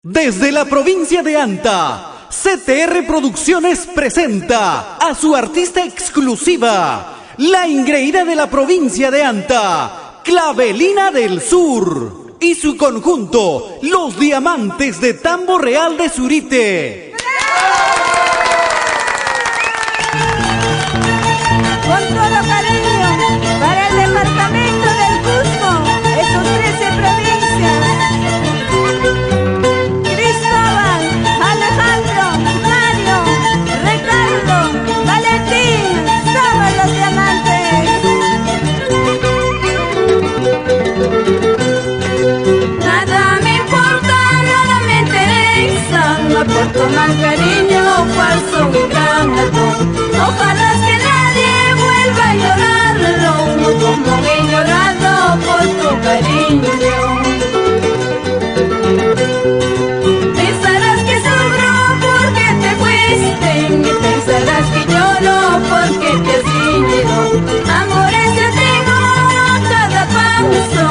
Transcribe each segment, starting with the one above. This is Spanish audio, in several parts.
Desde la provincia de Anta, CTR Producciones presenta a su artista exclusiva, la ingreída de la provincia de Anta, Clavelina del Sur, y su conjunto, Los Diamantes de Tambo Real de Zurite. Con todo cariño, para el departamento del Cusco, esos 13 provincias. Cristóbal, Alejandro, Mario, Ricardo, Valentín, somos los diamantes. Nada me importa, nada me interesa, no aporto más cariño, falso y gran alto. Ojalá que nadie vuelva a llorarlo, como he llorado por tu cariño. Pensarás que sufro porque te fuiste, y pensarás que lloro porque te has ido. Amores yo tengo a cada paso,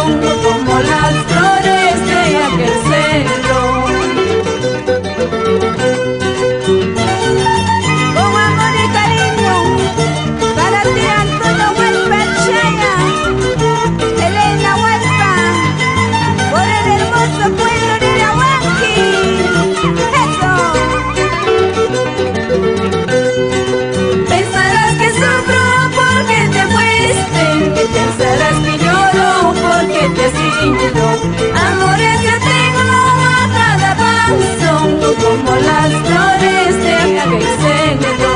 como las flores de aquel cerro. Con amor y cariño, para ti Antonio Huelpa Chaya, Elena Huelpa, por el hermoso pueblo de Irahuanqui. ¡Eso! Pensarás que sufro porque te fuiste, que pensarás que lloro porque te has ido. Amores yo tengo a cada paso, como las flores de aquel cerro.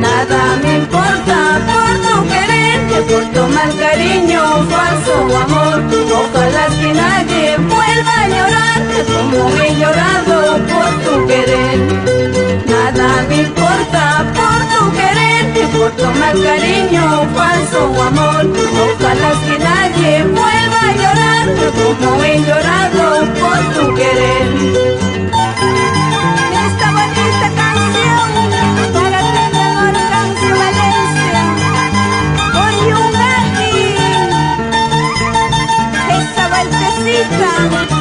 Nada me importa por tu querer, te porto mal cariño, falso amor. Ojalá que nadie vuelva a llorar como he llorado por tu querer. Nada me importa por tu querer, te porto mal cariño, falso amor. Ojalá que nadie vuelva a llorar como he llorado por tu querer. Esta bonita canción para ti, mi amor, Cancio Valencia, con Yungaki, esa vueltecita.